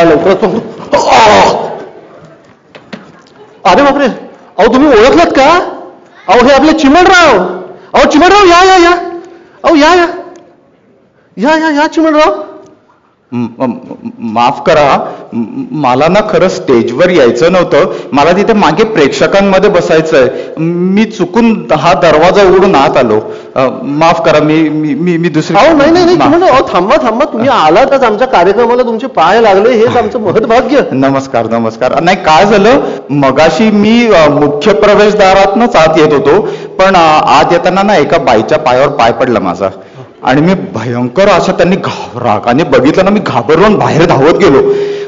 लवकरच अरे बापरे, अहो तुम्ही ओळखलात का? अहो हे आपले चिमणराव. अहो चिमणराव, या या या. अहो या या या या या चिमणराव. माफ करा, मला ना खरं स्टेजवर यायचं नव्हतं. मला तिथे मागे प्रेक्षकांमध्ये बसायचंय. मी चुकून हा दरवाजा उघडून आत आलो. माफ करा. मी मी मी दुसरी. अहो नाही नाही चिमणराव, अहो थांबा थांबा. तुम्ही आलातच आमच्या कार्यक्रमाला, तुमचे पाय लागले, हेच आमचं महत्भाग्य. नमस्कार नमस्कार. नाही, काय झालं, मगाशी मी मुख्य प्रवेशद्वारातनच आत येत होतो, पण आत येताना ना एका बाईच्या पायावर पाय पडला माझा, आणि मी भयंकर असं त्यांनी रागाने बघितलं ना, मी घाबरून बाहेर धावत गेलो.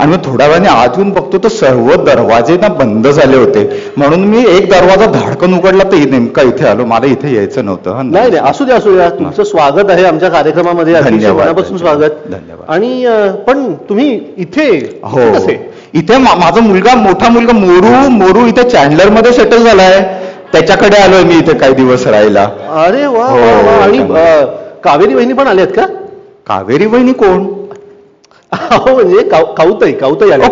आणि मग थोड्या वेळाने आत येऊन बघतो तर सर्व दरवाजे ना बंद झाले होते. म्हणून मी एक दरवाजा धाडकन उघडला तर नेमका इथे आलो. मला इथे यायचं नव्हतं. नाही नाही, असू द्या असू द्या. तुमचं स्वागत आहे आमच्या कार्यक्रमामध्ये. मनापासून स्वागत. धन्यवाद. आणि पण तुम्ही इथे हो, इथे माझा मोठा मुलगा मोरू इथे चॅन्डलर मध्ये सेटल झालाय. त्याच्याकडे आलोय मी इथे काही दिवस राहायला. अरे वा. आणि कावेरी वहिनी पण आल्यात का? कावेरी वहिनी कोण? म्हणजे काऊताई आल्या.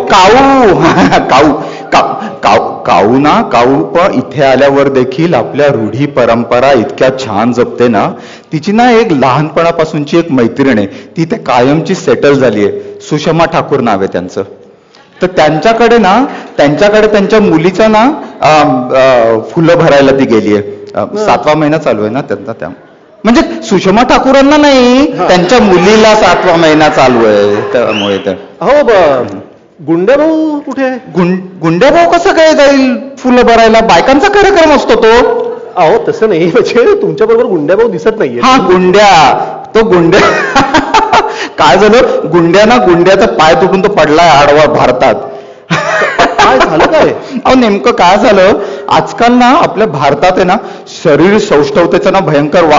काऊ ना, काऊ पण इथे आल्यावर देखील आपल्या रूढी परंपरा इतक्या छान जपते ना. तिची ना एक लहानपणापासूनची एक मैत्रीण आहे, ती इथे कायमची सेटल झाली आहे. सुषमा ठाकूर नाव आहे त्यांचं. तर त्यांच्याकडे त्यांच्या मुलीचा ना फुलं भरायला ती गेली आहे. 7वा महिना चालू आहे ना त्यांचा. त्या म्हणजे सुषमा ठाकूरांना नाही, त्यांच्या मुलीला 7वा महिना चालू आहे. त्यामुळे तर हो. गुंड्याभाऊ कुठे? गुंड्याभाऊ कसं काय जाईल फुलं भरायला? बायकांचा कार्यक्रम असतो तो. अहो तसं नाही, म्हणजे तुमच्या बरोबर गुंड्याभाऊ दिसत नाहीये. हा गुंड्या काय झालं, गुंड्याचा पाय तुटून तो पडलाय आडवा भारतात. काय झालं काय? अहो नेमकं काय झालं, आजकाल ना आपल्या भारतात आहे ना शरीर सौष्ठवतेचं ना भयंकर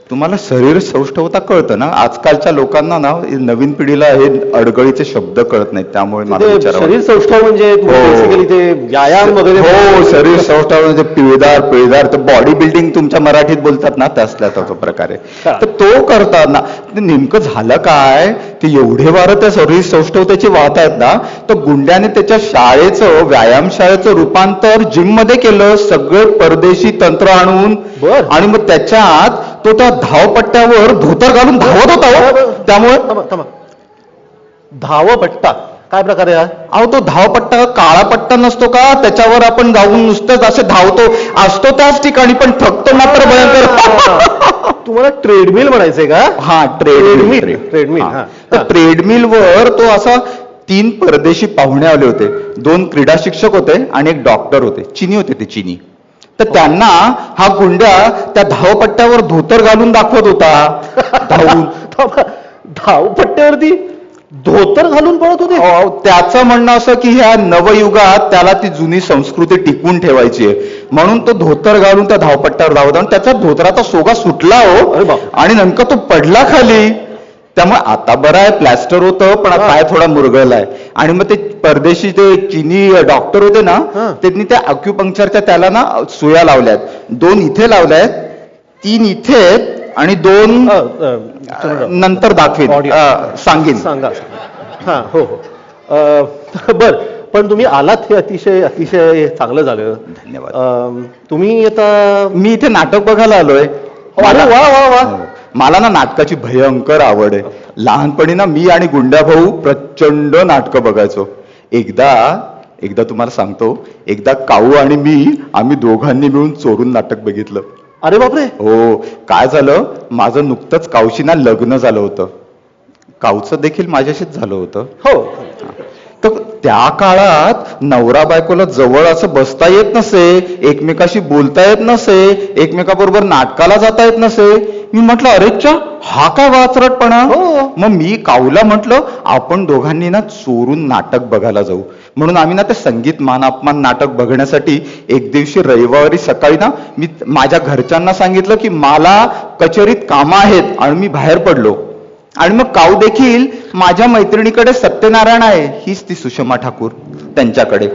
तुम्हाला शरीर सौष्ठवता कळतं ना? आजकालच्या लोकांना ना, नवीन पिढीला हे अडगळीचे शब्द कळत नाहीत. त्यामुळे मला विचारावं. शरीर सौष्ठव म्हणजे बेसिकली ते व्यायाम वगैरे? हो, शरीर सौष्ठव म्हणजे पिळदार तर बॉडी बिल्डिंग तुमच्या मराठीत बोलतात ना, त्यासल्या तो प्रकारे. तर तो करतात ना. नेमकं झालं काय, ते एवढे वारं त्या शरीर सौष्ठवतेची वाहत आहेत ना, तर गुंड्याने त्याच्या शाळेचं, व्यायामशाळेचं रूपांतर जिम मध्ये केलं. सगळे परदेशी तंत्र आणून. आणि मग त्याच्यात तो त्या धावपट्ट्यावर धोतर घालून धावत होता. त्यामुळे धावपट्टा काय प्रकार आहे? अहो तो धावपट्टा काळा पट्टा नसतो का, त्याच्यावर आपण जाऊन नुसतंच असे धावतो असतो त्याच ठिकाणी, पण थकतो मात्र भयंकर. तुम्हाला ट्रेडमिल म्हणायचंय का? हा, ट्रेडमिल. तर ट्रेडमिलवर तो असा 3 परदेशी पाहुणे आले होते. 2 क्रीडा शिक्षक होते आणि एक डॉक्टर होते. चिनी होते ते, चिनी. तर त्यांना हा गुंड्या त्या धावपट्ट्यावर धोतर घालून दाखवत होता. धावपट्ट्यावरती धोतर घालून पळत होते? त्याचं म्हणणं असं की ह्या नवयुगात त्याला ती जुनी संस्कृती टिकवून ठेवायची आहे, म्हणून तो धोतर घालून त्या धावपट्ट्यावर धावत. आणि त्याचा धोतराचा सोगा सुटला हो, आणि नेमका तो पडला खाली. त्यामुळे आता बरं आहे, प्लॅस्टर होतं, पण पाय थोडा मुरगळलाय. आणि मग ते परदेशी ते चिनी डॉक्टर होते ना, त्यांनी त्या अक्युपंक्चरच्या त्याला ना सुया लावल्यात. 2 इथे लावल्यात, 3 इथे आणि 2 नंतर दाखवेन, सांगेन. सांगा. हा, हो हो. बर, पण तुम्ही आलात हे अतिशय अतिशय चांगलं झालं. धन्यवाद. तुम्ही आता मी इथे नाटक बघायला आलोय. अरे वा वा वा. मला ना नाटकाची भयंकर आवड आहे. लहानपणी ना मी आणि गुंड्याभाऊ प्रचंड नाटकं बघायचो. एकदा तुम्हाला सांगतो, एकदा काऊ आणि आम्ही दोघांनी मिळून चोरून नाटक बघितलं. अरे बापरे. हो. काय झालं, माझं नुकतंच काऊशी ना लग्न झालं होतं. काऊचं देखील माझ्याशीच झालं होतं. हो. तर त्या काळात नवरा बायकोला जवळ असं बसता येत नसे, एकमेकाशी बोलता येत नसे, एकमेकाबरोबर नाटकाला जाता येत नसे. मी म्हटलं, अरे चा, हा काय वाचरटपणा. मग मी काऊला म्हटलं, आपण दोघांनी ना चोरून नाटक बघायला जाऊ. म्हणून आम्ही ना ते संगीत मान अपमान नाटक बघण्यासाठी एक दिवशी रविवारी सकाळी ना मी माझ्या घरच्यांना सांगितलं की मला कचेरीत कामं आहेत, आणि मी बाहेर पडलो. आणि मग काऊ देखील माझ्या मैत्रिणीकडे सत्यनारायण आहे, हीच ती सुषमा ठाकूर, त्यांच्याकडे.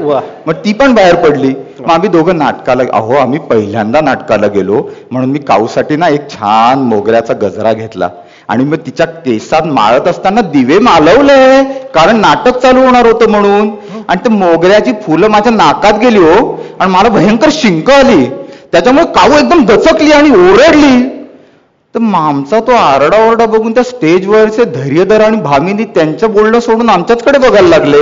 मग ती पण बाहेर पडली. मग आम्ही दोघं नाटकाला, आम्ही पहिल्यांदा नाटकाला गेलो. म्हणून मी काऊसाठी ना एक छान मोगऱ्याचा गजरा घेतला आणि मग तिच्या केसात माळत असताना दिवे मालवले, कारण नाटक चालू होणार होतं म्हणून. आणि ते मोगऱ्याची फुलं माझ्या नाकात गेली हो, आणि मला भयंकर शिंक आली. त्याच्यामुळे काऊ एकदम दचकली आणि ओरडली. तर आमचा तो आरडाओरडा बघून त्या स्टेजवरचे धैर्यधर आणि भामिनी त्यांचं बोलणं सोडून आमच्याचकडे बघायला लागले,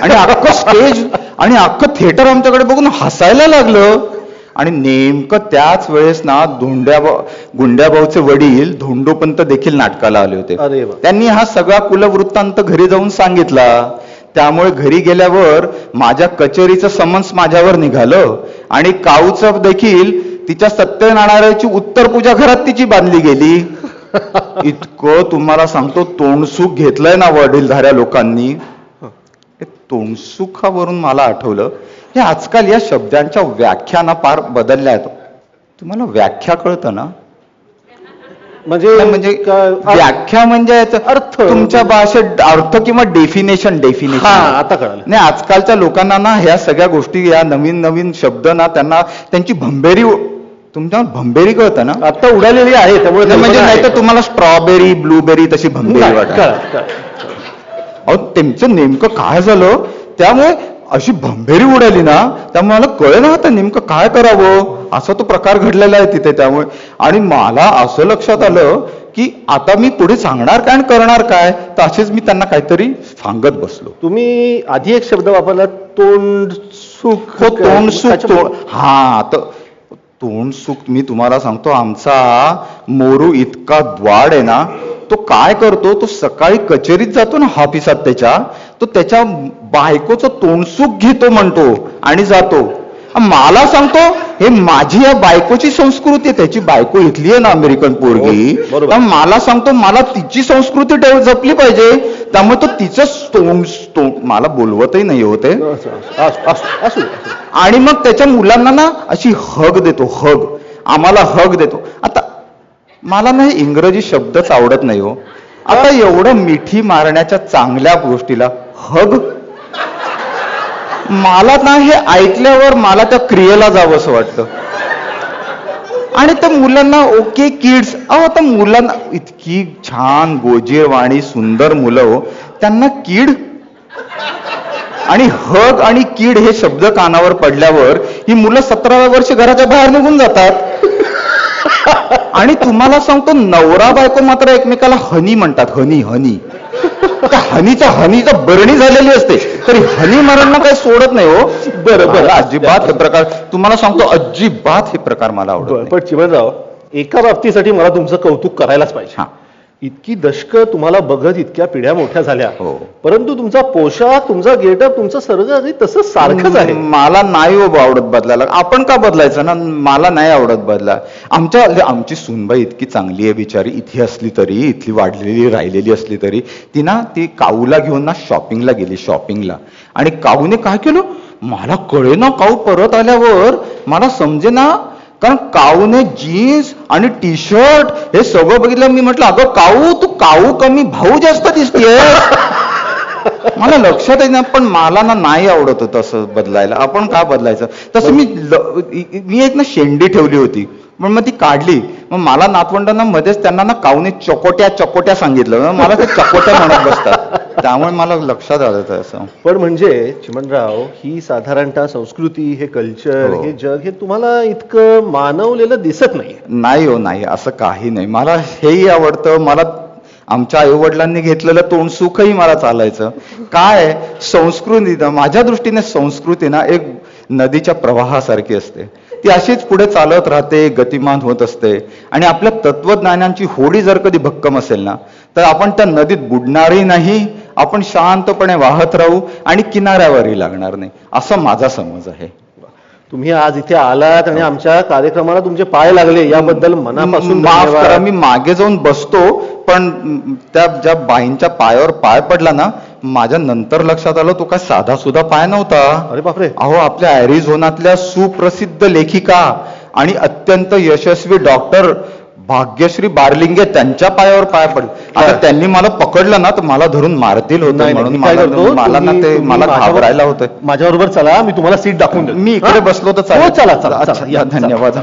आणि अख्खं स्टेज आणि अख्खं थिएटर आमच्याकडे बघून हसायला लागलं. आणि नेमकं त्याच वेळेस ना गुंड्याभाऊचे वडील धोंडोपंत देखील नाटकाला आले होते. त्यांनी हा सगळा कुलवृत्तांत घरी जाऊन सांगितला. त्यामुळे घरी गेल्यावर माझ्या कचेरीचं समन्स माझ्यावर निघालं, आणि काऊचं देखील तिच्या सत्यनारायणाची उत्तर पूजा घरात तिची बांधली गेली. इतकं तुम्हाला सांगतो तोंडसुख घेतलंय ना वडीलधाऱ्या लोकांनी. तोंडसुखावरून मला आठवलं, हे आजकाल या शब्दांच्या व्याख्या ना फार बदलल्या आहेत. तुम्हाला व्याख्या कळतं ना? म्हणजे व्याख्या म्हणजे अर्थ, तुमच्या भाषेत अर्थ किंवा डेफिनेशन आता कळलं नाही. आजकालच्या लोकांना ना ह्या सगळ्या गोष्टी, या नवीन नवीन शब्द ना त्यांना त्यांची भंबेरी, तुमच्या भंबेरी कळतं ना? आता उडालेली आहे, त्यामुळे म्हणजे नाही तर तुम्हाला स्ट्रॉबेरी ब्लूबेरी तशी भंबेरी वाटत. अहो त्यांचं नेमकं काय झालं, त्यामुळे अशी भंबेरी उडाली ना, त्यामुळे मला कळलं ना आता नेमकं काय करावं. असा तो प्रकार घडलेला आहे तिथे. त्यामुळे आणि मला असं लक्षात आलं की आता मी पुढे सांगणार काय आणि करणार काय, तर असेच मी त्यांना काहीतरी सांगत बसलो. तुम्ही आधी एक शब्द वापरला, तोंडसुख. तोंडसुख. हा, तर तोंडसुख मी तुम्हाला सांगतो, आमचा मोरू इतका द्वाड आहे ना, तो काय करतो, तो सकाळी कचेरीत जातो ना ऑफिसात तो त्याच्या बायकोचं तोंडसुख घेतो म्हणतो आणि जातो. मला सांगतो हे माझी या बायकोची संस्कृती आहे, त्याची बायको इथली आहे ना अमेरिकन पोरगी, मला सांगतो मला तिची संस्कृती जपली पाहिजे, त्यामुळे तो तिचं मला बोलवतही नाही होते. आणि मग त्याच्या मुलांना ना अशी हग देतो, हग आम्हाला हग देतो. आता मला ना इंग्रजी शब्दच आवडत नाही हो. आता एवढं मिठी मारण्याच्या चांगल्या गोष्टीला हग, मला ना हे ऐकल्यावर मला त्या क्रियेला जावं असं वाटतं. आणि त्या मुलांना ओके किड्स, आता मुलांना इतकी छान गोजेवाणी सुंदर मुलं हो, त्यांना किड आणि हग आणि किड हे शब्द कानावर पडल्यावर ही मुलं 17व्या वर्षी घराच्या बाहेर निघून जातात. आणि तुम्हाला सांगतो नवरा बायको मात्र एकमेकाला हनी म्हणतात, हनी हनी. हनीचा बरणी झालेली असते तरी हनी मारांना काही सोडत नाही हो. बरं अजिबात हे प्रकार तुम्हाला सांगतो, अजिबात हे प्रकार मला आवडत. पण चिमणराव, एका बाबतीसाठी मला तुमचं कौतुक करायलाच पाहिजे. इतकी दशकं तुम्हाला बघत इतक्या पिढ्या मोठ्या झाल्या, परंतु तुमचा पोशाख, तुमचा गेटअप, तुमचं सर्व तसंच सारखंच आहे. मला नाही हो आवडत बदलायला. आपण का बदलायचं ना, मला नाही आवडत बदला. आमची सूनबाई इतकी चांगली आहे बिचारी, इथे असली तरी, इथली वाढलेली राहिलेली असली तरी, ती काऊला घेऊन ना शॉपिंगला गेली, शॉपिंगला. आणि काऊने काय केलं मला कळे ना, काऊ परत आल्यावर मला समजे ना, कारण काऊने जीन्स आणि टी शर्ट हे सगळं बघितलं. मी म्हटलं अगं काऊ, तू काऊ कमी भाऊ जास्त दिसतीये. मला लक्षात आहे ना, पण मला ना नाही आवडत होतं असं बदलायला. आपण का बदलायचं तसं. मी एक ना शेंडी ठेवली होती, पण मग ती काढली. मग मला नातवंडांना मध्येच त्यांना ना काऊने चकोट्या सांगितलं, मला ते चकोट्या म्हणत बसतात, त्यामुळे मला लक्षात आलं असं. पण म्हणजे चिमणराव, ही साधारणतः संस्कृती, हे कल्चर, हे जग, हे तुम्हाला इतकं मानवलेलं दिसत नाही हो. नाही, असं काही नाही. मला हेही आवडतं. मला आमच्या आईवडिलांनी घेतलेलं तोंडसुखही मला चालायचं. काय संस्कृती, माझ्या दृष्टीने संस्कृती ना एक नदीच्या प्रवाहासारखी असते. ती अशीच पुढे चालत राहते, गतिमान होत असते. आणि आपल्या तत्वज्ञानांची होडी जर कधी भक्कम असेल ना, तर आपण त्या नदीत बुडणारही नाही, आपण शांतपणे वाहत राहू आणि किनाऱ्यावरही लागणार नाही, असा माझा समज आहे. तुम्ही आज इथे आलात आणि आमच्या कार्यक्रमाला तुमचे पाय लागले, याबद्दल मनापासून माफ करा. मी मागे जाऊन बसतो, पण त्या ज्या बाईंच्या पायावर पाय पडला ना, माझ्या नंतर लक्षात आलं तो काय साधा सुद्धा पाय नव्हता. अरे बापरे. अहो, आपल्या ॲरिझोनातल्या सुप्रसिद्ध लेखिका आणि अत्यंत यशस्वी डॉक्टर भाग्यश्री बार्लिंगे त्यांच्या पायावर पाय पडले. आता त्यांनी मला पकडलं ना तर मला धरून मारतील होतं, म्हणून मला ना ते मला घाबरायला होतं. माझ्याबरोबर चला, मी तुम्हाला सीट दाखवून देतो. मी इकडे बसलो तर चला. धन्यवाद.